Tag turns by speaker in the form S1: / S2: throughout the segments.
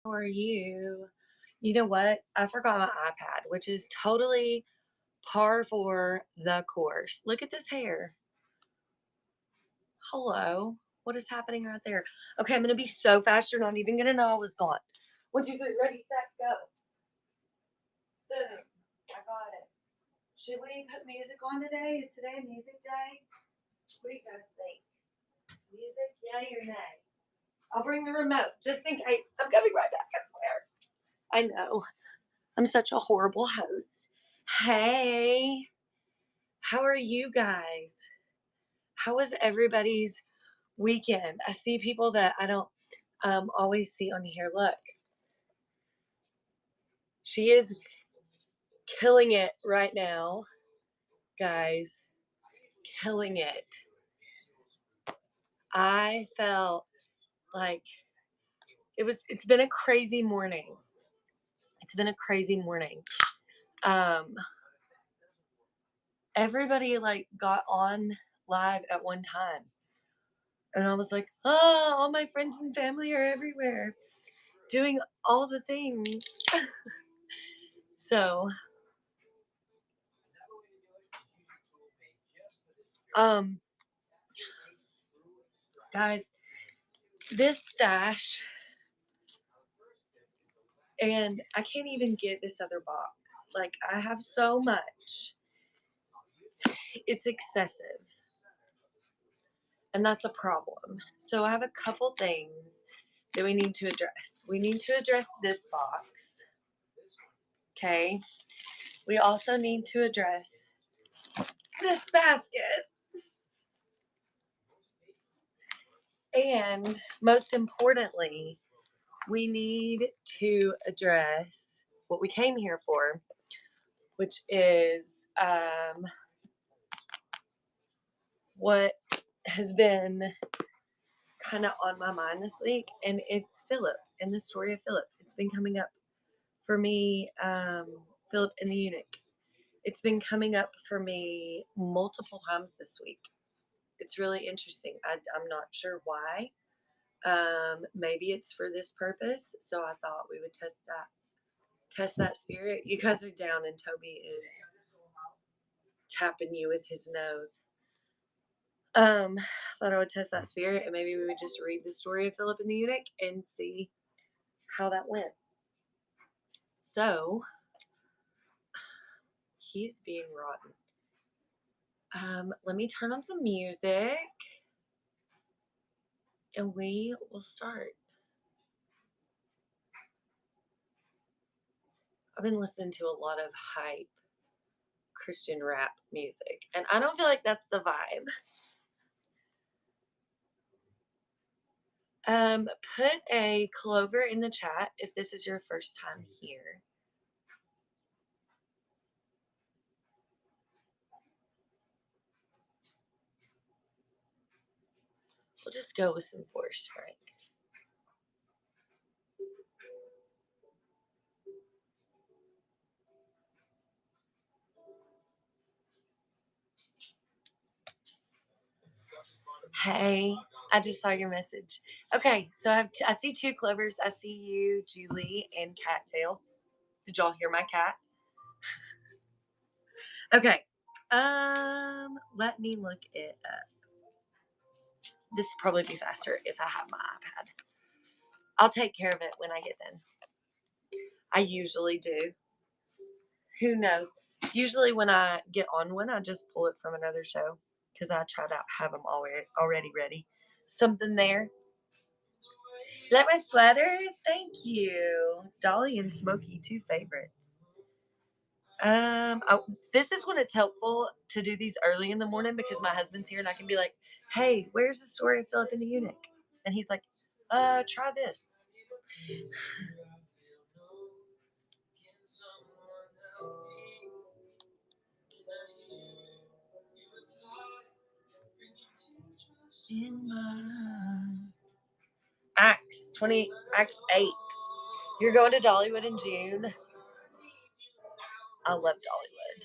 S1: How are you? You know what? I forgot my iPad, which is totally par for the course. Look at this hair. Hello. What is happening right there? Okay, I'm gonna be so fast, you're not even gonna know I was gone. 1, 2, 3, ready, set, go. Boom. I got it. Should we put music on today? Is today a music day? What do you guys think? Music, yay or nay? I'll bring the remote just in case. I'm coming right back, I swear. I know. I'm such a horrible host. Hey, how are you guys? How was everybody's weekend? I see people that I don't always see on here. Look, she is killing it right now, guys. Killing it. I felt like it's been a crazy morning. It's been a crazy morning. Um, everybody like got on live at one time. And I was like, oh, all my friends and family are everywhere doing all the things. So, um, guys, this stash, and I can't even get this other box. Like, I have so much. It's excessive. And that's a problem. So, I have a couple things that we need to address. We need to address this box. Okay. We also need to address this basket. And most importantly, we need to address what we came here for, which is what has been kind of on my mind this week, and it's Philip and the story of Philip. It's been coming up for me, Philip and the eunuch. It's been coming up for me multiple times this week. It's really interesting. I'm not sure why. Maybe it's for this purpose. So I thought we would test that spirit. You guys are down, and Toby is tapping you with his nose. Thought I would test that spirit, and maybe we would just read the story of Philip and the eunuch and see how that went. So he's being rotten. Let me turn on some music, and we will start. I've been listening to a lot of hype Christian rap music, and I don't feel like that's the vibe. Put a Clover in the chat if this is your first time here. We'll just go with some Forrest Frank. Hey, I just saw your message. Okay, so I see 2 Clovers. I see you, Julie, and Cattail. Did y'all hear my cat? Okay. Let me look it up. This will probably be faster if I have my iPad. I'll take care of it when I get done. I usually do. Who knows? Usually when I get on one, I just pull it from another show because I try to have them already ready. Something there. Like my sweater? Thank you. Dolly and Smokey, 2 favorites. This is when it's helpful to do these early in the morning because my husband's here and I can be like, hey, where's the story of Philip and the eunuch? And he's like, try this. Acts 8. You're going to Dollywood in June. I love Dollywood.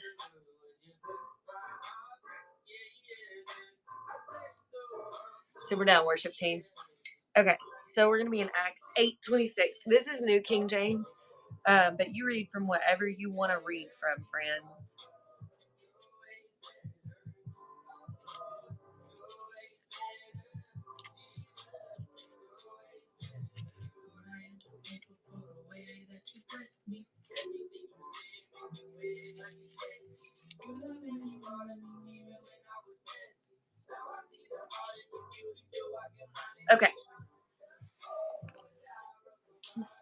S1: So we're down, worship team. Okay, So we're going to be in Acts 8:26. This is New King James, but you read from whatever you want to read from, friends. Okay.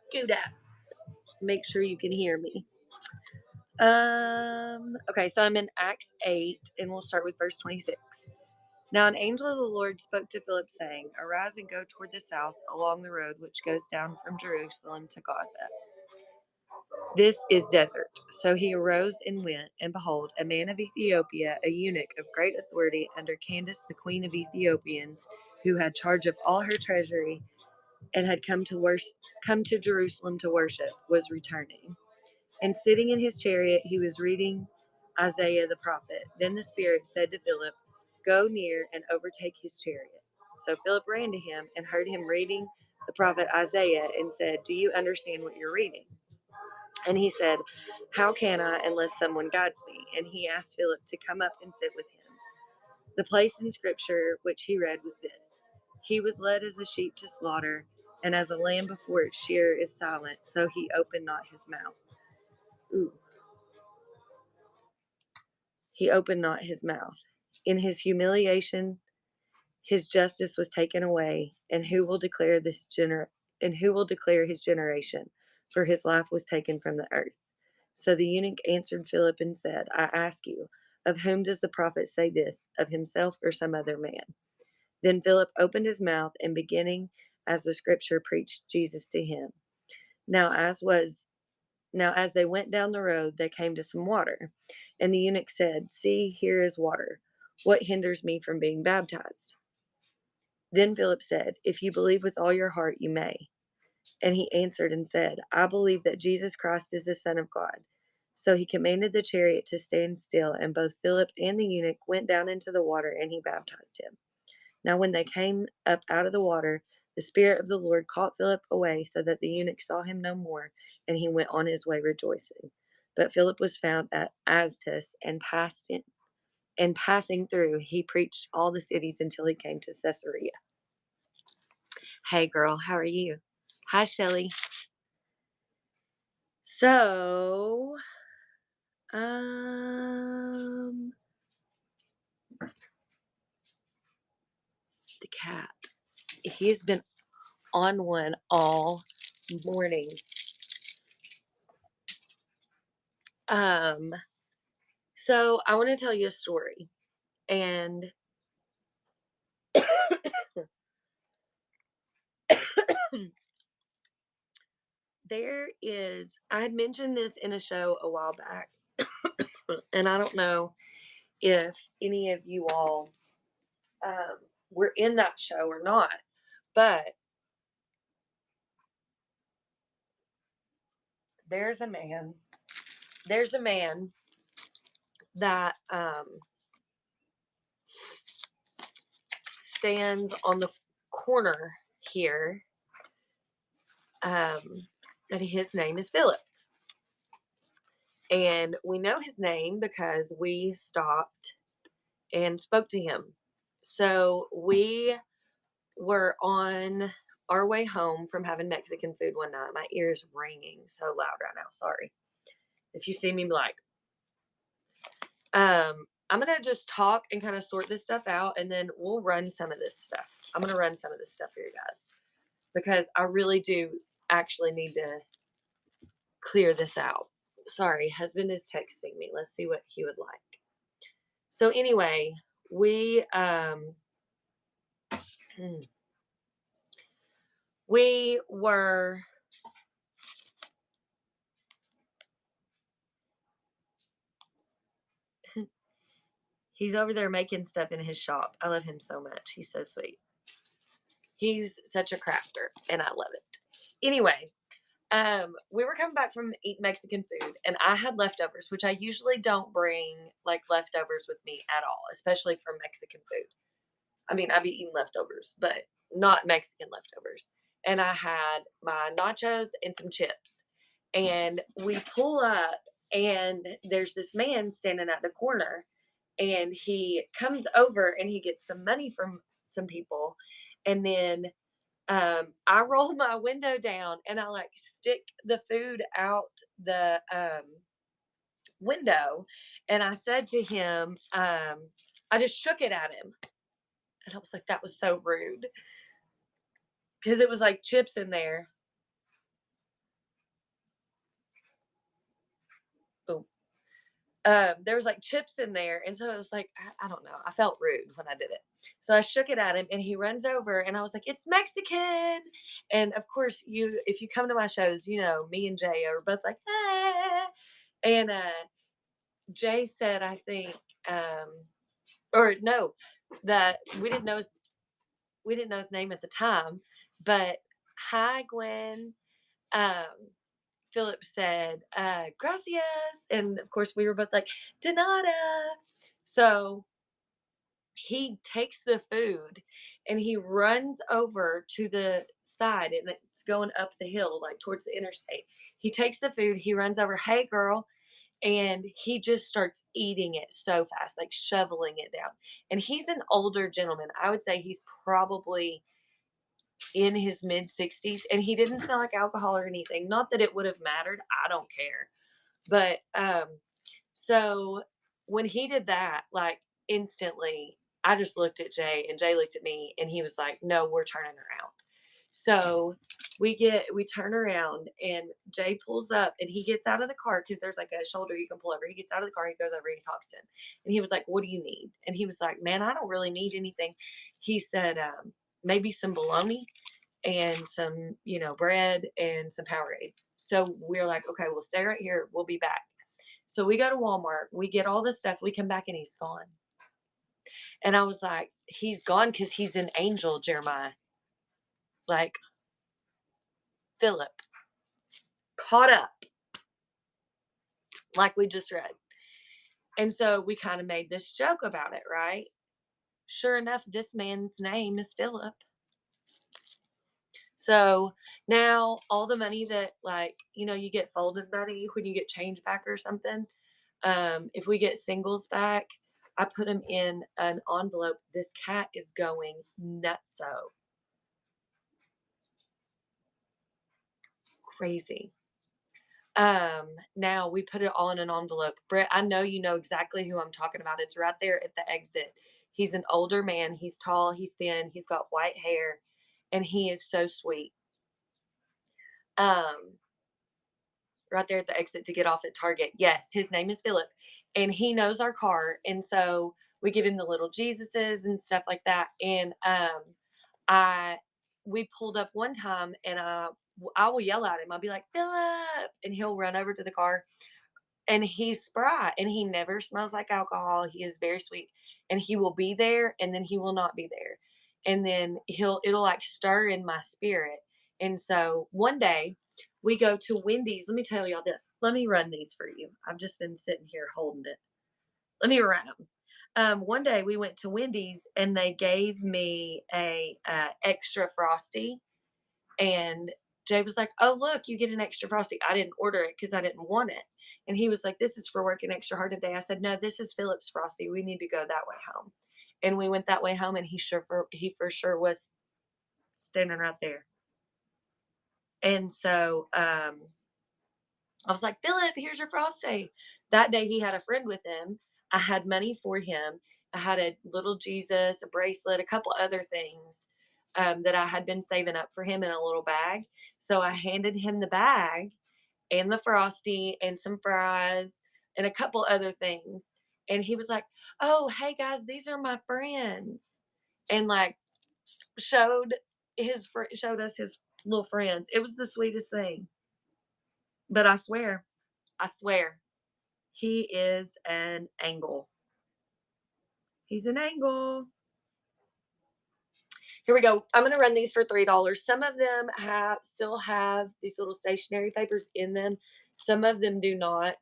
S1: Scoot up. Make sure you can hear me. Okay, so I'm in Acts 8, and we'll start with verse 26. Now an angel of the Lord spoke to Philip, saying, Arise and go toward the south along the road which goes down from Jerusalem to Gaza. This is desert. So he arose and went, and behold, a man of Ethiopia, a eunuch of great authority under Candace, the queen of Ethiopians, who had charge of all her treasury and had come to Jerusalem to worship, was returning. And sitting in his chariot, he was reading Isaiah the prophet. Then the Spirit said to Philip, Go near and overtake his chariot. So Philip ran to him and heard him reading the prophet Isaiah and said, Do you understand what you're reading? And he said, How can I unless someone guides me? And he asked Philip to come up and sit with him. The place in Scripture which he read was this: He was led as a sheep to slaughter, and as a lamb before its shearer is silent, so he opened not his mouth. Ooh. He opened not his mouth. In his humiliation, his justice was taken away, and who will declare his generation? For his life was taken from the earth. So the eunuch answered Philip and said, I ask you, of whom does the prophet say this, of himself or some other man? Then Philip opened his mouth, and beginning as the scripture preached Jesus to him. Now as they went down the road, they came to some water. And the eunuch said, See, here is water. What hinders me from being baptized? Then Philip said, If you believe with all your heart, you may. And he answered and said, I believe that Jesus Christ is the Son of God. So he commanded the chariot to stand still, and both Philip and the eunuch went down into the water, and he baptized him. Now when they came up out of the water, the Spirit of the Lord caught Philip away, so that the eunuch saw him no more, and he went on his way rejoicing. But Philip was found at Azotus, and passing through, he preached all the cities until he came to Caesarea. Hey girl, how are you? Hi, Shelly. So, the cat. He's been on one all morning. So I want to tell you a story. And I had mentioned this in a show a while back, and I don't know if any of you all were in that show or not, but there's a man that stands on the corner here, and his name is Philip. And we know his name because we stopped and spoke to him. So we were on our way home from having Mexican food one night. My ear's ringing so loud right now. Sorry. If you see me, like, I'm going to just talk and kind of sort this stuff out, and then we'll run some of this stuff. I'm going to run some of this stuff for you guys because I really do actually need to clear this out. Sorry, husband is texting me. Let's see what he would like. So anyway, we were he's over there making stuff in his shop. I love him so much. He's so sweet. He's such a crafter, and I love it. Anyway, we were coming back from eating Mexican food, and I had leftovers, which I usually don't bring like leftovers with me at all, especially from Mexican food. I mean, I'd be eating leftovers, but not Mexican leftovers. and I had my nachos and some chips. And we pull up, and there's this man standing at the corner, and he comes over and he gets some money from some people. And then I roll my window down and I like stick the food out the window. And I said to him, I just shook it at him. And I was like, that was so rude because it was like chips in there. Oh, there was like chips in there. And so it was like, I don't know. I felt rude when I did it. So I shook it at him and he runs over and I was like, it's Mexican. And of course, if you come to my shows, me and Jay are both like, ah. And Jay said, I think, um, or no, that we didn't know his name at the time, but hi, Gwen. Um, Philip said, gracias. And of course, we were both like, Donata. So he takes the food and he runs over to the side and it's going up the hill, like towards the interstate. He takes the food, he runs over, hey, girl. And he just starts eating it so fast, like shoveling it down. And he's an older gentleman. I would say he's probably in his mid 60s, and he didn't smell like alcohol or anything. Not that it would have mattered. I don't care. But so when he did that, like instantly, I just looked at Jay and Jay looked at me and he was like, no, we're turning around. So we turn around and Jay pulls up and he gets out of the car because there's like a shoulder you can pull over. He gets out of the car, he goes over and he talks to him. And he was like, what do you need? And he was like, man, I don't really need anything. He said, maybe some bologna and some, bread and some Powerade. So we're like, okay, we'll stay right here. We'll be back. So we go to Walmart, we get all the stuff, we come back and he's gone. And I was like, he's gone because he's an angel, Jeremiah. Like Philip, caught up, like we just read. And so we kind of made this joke about it, right? Sure enough, this man's name is Philip. So now all the money that, like, you get folded money when you get change back or something. If we get singles back, I put them in an envelope. This cat is going nutso. Crazy. Now we put it all in an envelope. Brett, I know you know exactly who I'm talking about. It's right there at the exit. He's an older man. He's tall, he's thin, he's got white hair, and he is so sweet. Um, right there at the exit to get off at Target. Yes, his name is Philip, and he knows our car, and so we give him the little Jesuses and stuff like that. And I we pulled up one time, and I will yell at him. I'll be like, Philip, and he'll run over to the car. And he's spry, and he never smells like alcohol. He is very sweet, and he will be there, and then he will not be there, and then it'll like stir in my spirit. And so one day we go to Wendy's. Let me tell y'all this. Let me run these for you. I've just been sitting here holding it. Let me run them. One day we went to Wendy's and they gave me a extra frosty, and Jay was like, oh, look, you get an extra frosty. I didn't order it because I didn't want it. And he was like, this is for working extra hard today. I said, no, this is Philip's frosty. We need to go that way home. And we went that way home, and he for sure was standing right there. And so I was like, Philip, here's your frosty. That day he had a friend with him. I had money for him. I had a little Jesus, a bracelet, a couple other things that I had been saving up for him in a little bag. So I handed him the bag and the frosty and some fries and a couple other things. And he was like, oh, hey guys, these are my friends. And like showed us his little friends. It was the sweetest thing. But I swear, he is an angle. He's an angle. Here we go. I'm going to run these for $3. Some of them still have these little stationery papers in them. Some of them do not.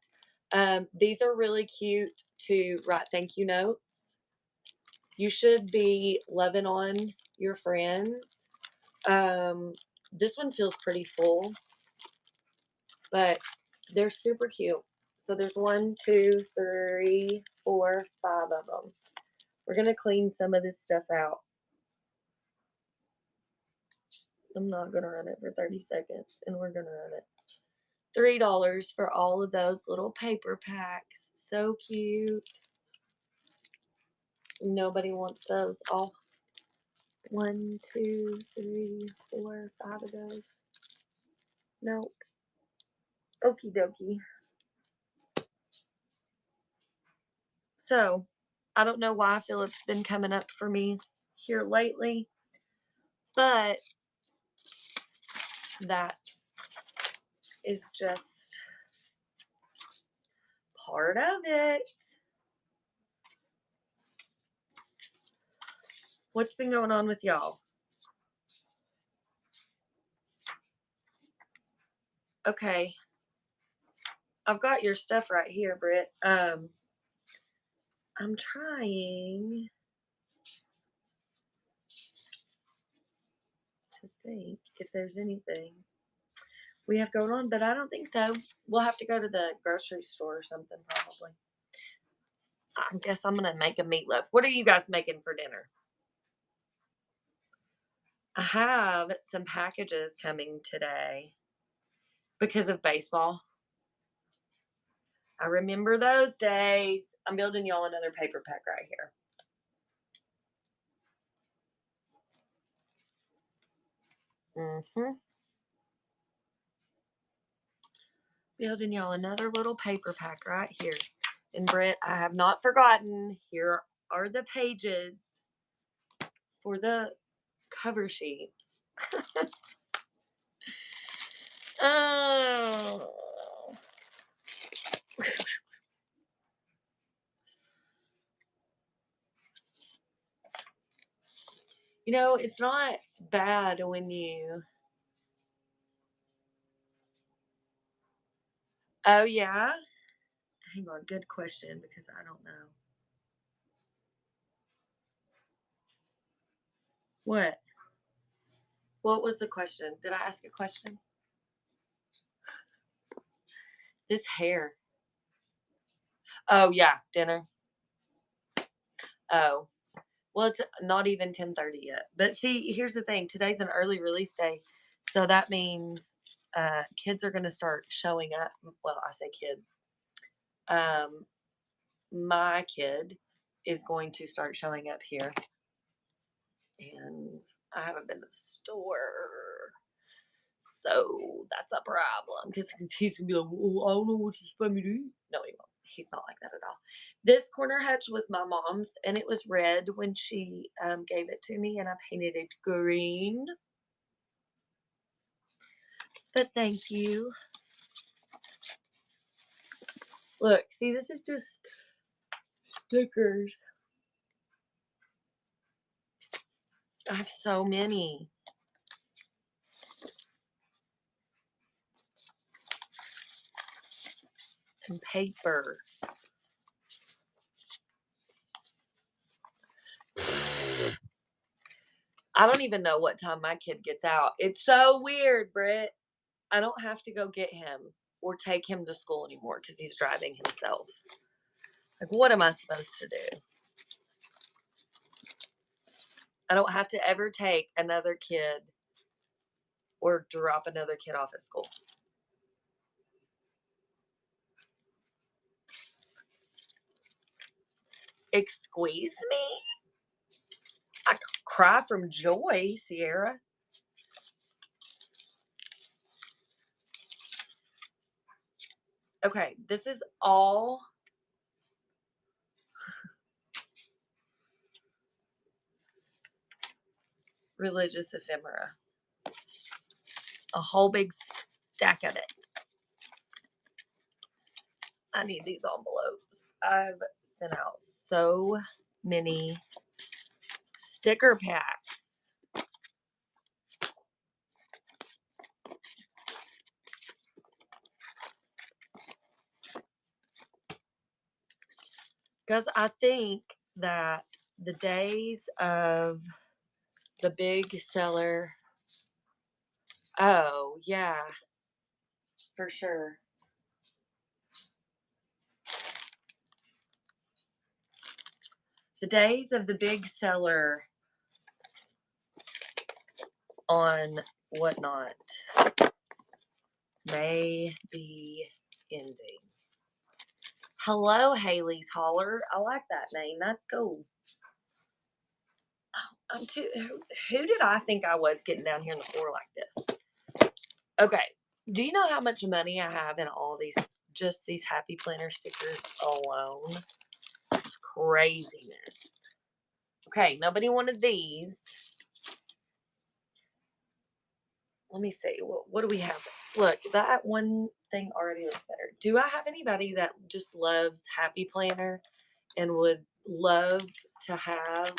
S1: These are really cute to write thank you notes. You should be loving on your friends. This one feels pretty full, but they're super cute. So there's 1, 2, 3, 4, 5 of them. We're going to clean some of this stuff out. I'm not going to run it for 30 seconds, and we're going to run it. $3 for all of those little paper packs. So cute. Nobody wants those. All 1, 2, 3, 4, 5 of those. Nope. Okie dokie. So, I don't know why Philip's been coming up for me here lately, but that is just part of it. What's been going on with y'all? Okay. I've got your stuff right here, Britt. I'm trying to think if there's anything we have going on, but I don't think so. We'll have to go to the grocery store or something probably. I guess I'm going to make a meatloaf. What are you guys making for dinner? I have some packages coming today because of baseball. I remember those days. I'm building y'all another paper pack right here. Building y'all another little paper pack right here. And Britt, I have not forgotten. Here are the pages for the cover sheets. Oh. You know, it's not bad when you... Oh, yeah? Hang on, good question, because I don't know. What? What was the question? Did I ask a question? This hair. Oh, yeah, dinner. Oh. Well, it's not even 10:30 yet. But see, here's the thing. Today's an early release day. So that means kids are going to start showing up. Well, I say kids. My kid is going to start showing up here. And I haven't been to the store. So that's a problem. Because he's going to be like, well, I don't know what you expect me to eat. No, he won't. He's not like that at all. This corner hutch was my mom's, and it was red when she gave it to me, and I painted it green. But thank you. Look, see, this is just stickers. I have so many. And paper. I don't even know what time my kid gets out. It's so weird, Britt. I don't have to go get him or take him to school anymore because he's driving himself. Like, what am I supposed to do? I don't have to ever take another kid or drop another kid off at school. Excuse me? I cry from joy, Sierra. Okay, this is all religious ephemera. A whole big stack of it. I need these envelopes. I've sent out so many sticker packs. Because I think that the days of the big seller Oh, yeah, for sure. The days of the big seller on Whatnot may be ending. Hello, Haley's Holler. I like that name. That's cool. Oh, I'm too. Who did I think I was getting down here on the floor like this? Okay. Do you know how much money I have in all these, just these Happy Planner stickers alone? It's craziness. Okay, nobody wanted these. Let me see. What do we have? Look, that one thing already looks better. Do I have anybody that just loves Happy Planner and would love to have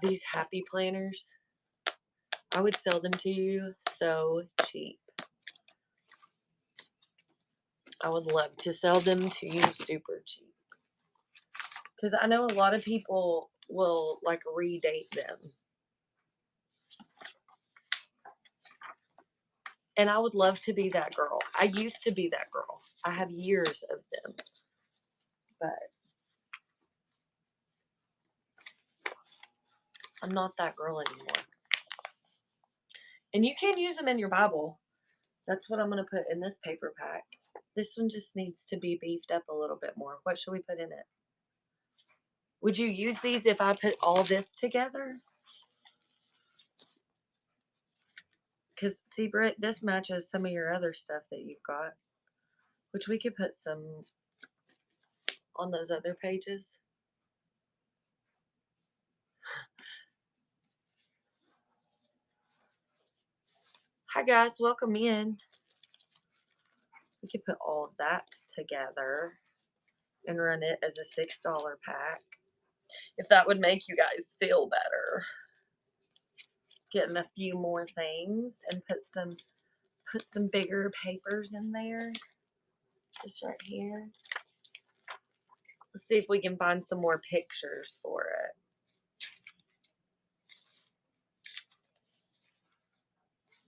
S1: these Happy Planners? I would sell them to you so cheap. I would love to sell them to you super cheap. Because I know a lot of people will like redate them. And I would love to be that girl. I used to be that girl. I have years of them. But I'm not that girl anymore. And you can use them in your Bible. That's what I'm going to put in this paper pack. This one just needs to be beefed up a little bit more. What should we put in it? Would you use these if I put all this together? Because, see, Britt, this matches some of your other stuff that you've got. Which we could put some on those other pages. Hi, guys. Welcome in. We could put all of that together and run it as a $6 pack. If that would make you guys feel better. Getting a few more things and put some bigger papers in there. Just right here. Let's see if we can find some more pictures for it.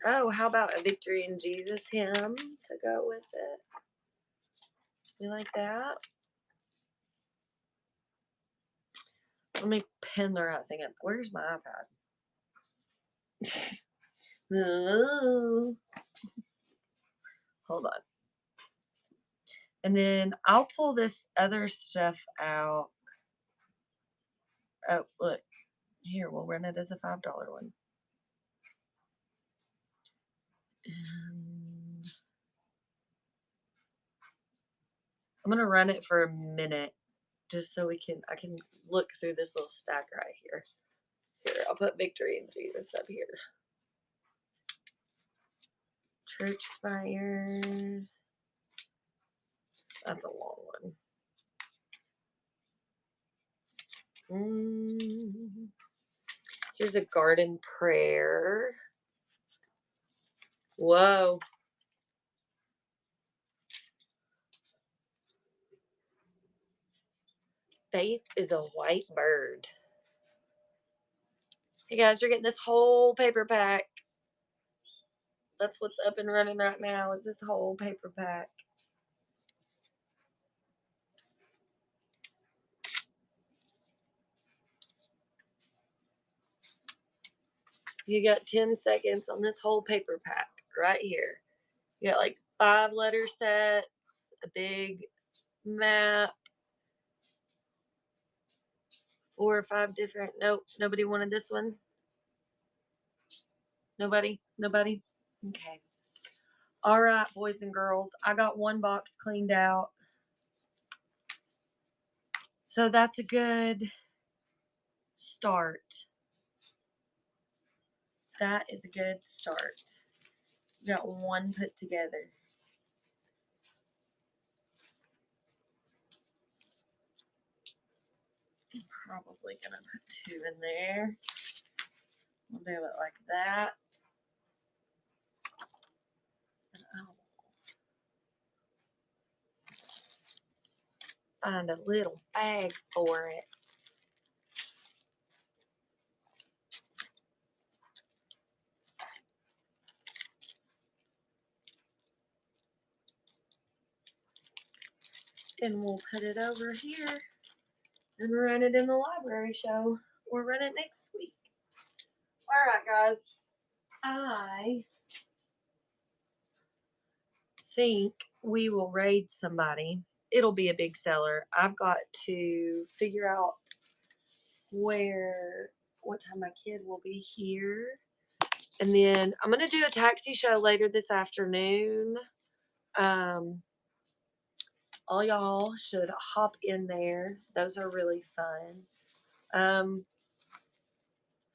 S1: Oh, how about a Victory in Jesus hymn to go with it? You like that? Let me pin the right thing up. Where's my iPad? Hold on. And then I'll pull this other stuff out. Oh, look. Here, we'll run it as a $5 one. And I'm going to run it for a minute just so I can look through this little stack right here. Here, I'll put Victory in Jesus up here. Church spires. That's a long one. Here's a garden prayer. Whoa. Faith is a white bird. Hey guys, you're getting this whole paper pack. That's what's up and running right now is this whole paper pack. You got 10 seconds on this whole paper pack right here. You got like 5 letter sets, a big map, 4 or 5 different. Nope, nobody wanted this one. Nobody? Okay. All right, boys and girls. I got one box cleaned out. So that's a good start. That is a good start. You got one put together. I'm probably going to put 2 in there. We'll do it like that. I'll find a little bag for it. and we'll put it over here and run it in the library show or run it next week. All right, guys. I think we will raid somebody. It'll be a big seller. I've got to figure out what time my kid will be here. And then I'm going to do a taxi show later this afternoon. All y'all should hop in there. Those are really fun.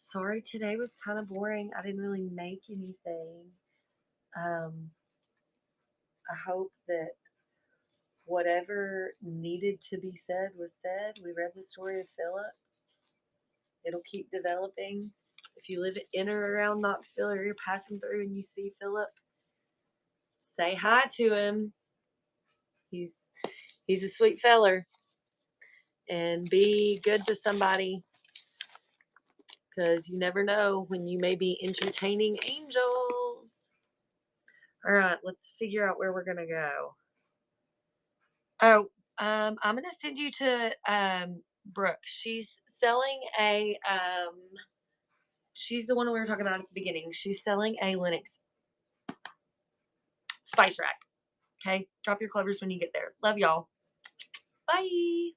S1: Sorry, today was kind of boring. I didn't really make anything. I hope that whatever needed to be said was said. We read the story of Philip. It'll keep developing. If you live in or around Knoxville or you're passing through and you see Philip, say hi to him. He's a sweet feller. And be good to somebody, because you never know when you may be entertaining angels. All right, let's figure out where we're going to go. Oh, I'm going to send you to Brooke. She's selling she's the one we were talking about at the beginning. She's selling a Linux spice rack. Okay, drop your clovers when you get there. Love y'all. Bye.